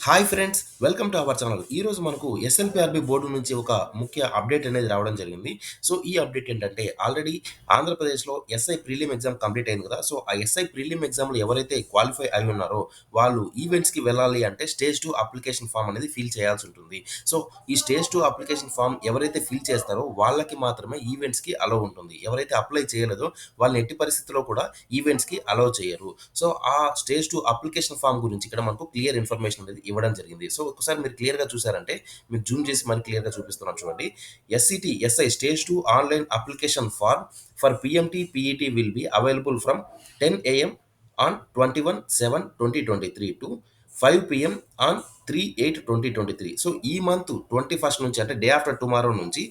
Hi friends, welcome to our channel. ఈరోజు మనకు SLPRB board నుంచి ఒక ముఖ్య అప్డేట్ అనేది రావడం జరిగింది. సో, ఈ అప్డేట్ ఏంటంటే ఆల్రెడీ ఆంధ్రప్రదేశ్‌లో ఎస్ఐ ప్రిలిమ్ ఎగ్జామ్ కంప్లీట్ అయింది కదా! సో, ఆ ఎస్ఐ ప్రిలిమ్ ఎగ్జామ్‌లో ఎవరైతే క్వాలిఫై అయి ఉన్నారో వాళ్ళు ఈవెంట్స్‌కి వెళ్ళాలి అంటే స్టేజ్ 2 అప్లికేషన్ ఫార్మ్ అనేది ఫిల్ చేయాల్సి ఉంటుంది. సో, ఈ స్టేజ్ 2 అప్లికేషన్ ఫార్మ్ ఎవరైతే ఫిల్ చేస్తారో వాళ్ళకి మాత్రమే ఈవెంట్స్‌కి అలౌ ఉంటుంది. ఎవరైతే అప్లై చేయలేదో వాళ్ళని ఎట్టి పరిస్థితిలో కూడా ఈవెంట్స్‌కి అలౌ చేయరు. సో, ఆ స్టేజ్ 2 అప్లికేషన్ ఫార్మ్ గురించి ఇక్కడ మనకు క్లియర్ ఇన్ఫర్మేషన్ అనేది ఇవ్వడం జరిగింది. సో, ఒకసారి మీరు క్లియర్‌గా చూసారంటే మీకు జూమ్ చేసి మరి క్లియర్‌గా చూపిస్తున్నాను చూడండి. S E stage 2 online application form for PMT, PET will be available from 10 AM on 21/7/2023 to 5 PM on 3/8/2023. So, ఈ మంత్ 21st నుంచి అంటే డే ఆఫ్టర్ టుమారో నుంచి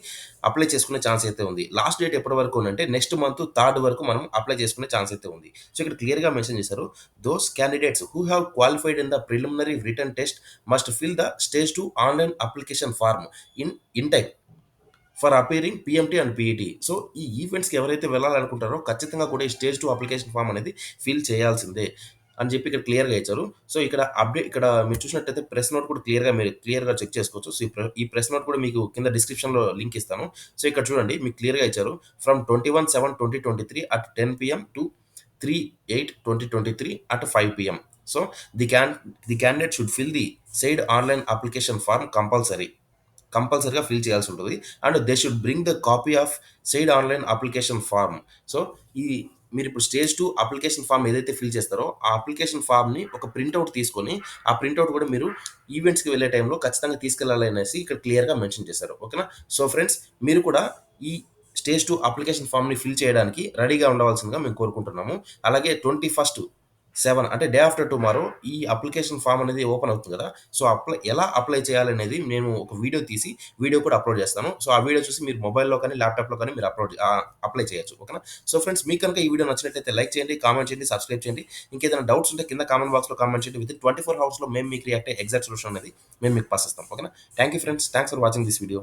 అప్లై చేసుకునే ఛాన్స్ అయితే ఉంది. లాస్ట్ డేట్ ఎప్పటి వరకు అంటే నెక్స్ట్ మంత్ 3 వరకు మనం అప్లై చేసుకునే ఛాన్స్ అయితే ఉంది. సో, ఇక్కడ క్లియర్‌గా మెన్షన్ చేశారు. Those candidates who have qualified in the preliminary written test must fill the Stage 2 online application form in time for appearing PMT and PET. So, ఈ ఈవెంట్స్‌కి ఎవరైతే వెళ్ళాలనుకుంటారో ఖచ్చితంగా కూడా ఈ స్టేజ్ 2 అప్లికేషన్ ఫార్మ్ అనేది ఫిల్ చేయాల్సిందే అని చెప్పి ఇక్కడ క్లియర్‌గా ఇచ్చారు. సో, ఇక్కడ మీరు చూసినట్టయితే ప్రెస్ నోట్ కూడా మీరు క్లియర్‌గా చెక్ చేసుకోవచ్చు. సో, ఈ ప్రెస్ నోట్ కూడా మీకు కింద డిస్క్రిప్షన్‌లో లింక్ ఇస్తాను. సో, ఇక్కడ చూడండి మీకు క్లియర్‌గా ఇచ్చారు. From 21/7/2023 at 10 PM to 3/8/2023 at 5 PM. So the candidate should fill the said online application form కంపల్సరీగా ఫిల్ చేయాల్సి ఉంటుంది. And they should bring the copy of said online application form. So, ఈ మీరిప్పుడు స్టేజ్ 2 అప్లికేషన్ ఫార్మ్ ఏదైతే fill చేస్తారో, ఆ application ఫార్మ్‌ని ఒక printout తీసుకొని, ఆ ప్రింటౌట్ కూడా మీరు ఈవెంట్స్‌కి వెళ్ళే టైంలో ఖచ్చితంగా తీసుకెళ్ళాలి అనేసి ఇక్కడ క్లియర్‌గా మెన్షన్ చేశారు. ఓకేనా? సో, ఫ్రెండ్స్ మీరు కూడా ఈ స్టేజ్ 2 అప్లికేషన్ ఫార్మ్‌ని ఫిల్ చేయడానికి రెడీగా ఉండవలసిందిగా మేము కోరుకుంటున్నాము. అలాగే 21/7 అంటే డే ఆఫ్టర్ టుమారో ఈ అప్లికేషన్ ఫార్మ్ అనేది ఓపెన్ అవుతుంది కదా! సో, ఎలా అప్లై చేయాలనేది నేను ఒక వీడియో తీసి వీడియో కూడా అప్‌లోడ్ చేస్తాను. సో, ఆ వీడియో చూసి మీరు మొబైల్‌లో కానీ, ల్యాప్‌టాప్‌లో కానీ మీరు అప్లై చేయొచ్చు. ఓకేనా? సో, ఫ్రెండ్స్ మీకు కనుక ఈ వీడియో నచ్చినట్లయితే లైక్ చేయండి, కామెంట్ చేయండి, సబ్స్క్రైబ్ చేయండి. ఇంకేదైనా డౌట్స్ ఉంటే కింద కామెంట్ బాక్స్‌లో కామెంట్ చేయండి. వితిన్ 24 హవర్స్‌లో మేము మీకు రియాక్ట్ అయ్యే ఎగ్జాక్ట్ సొల్యూషన్ అనేది మేము మీకు పాస్ చేస్తాం. ఓకేనా? Thank you friends. Thanks for watching this video.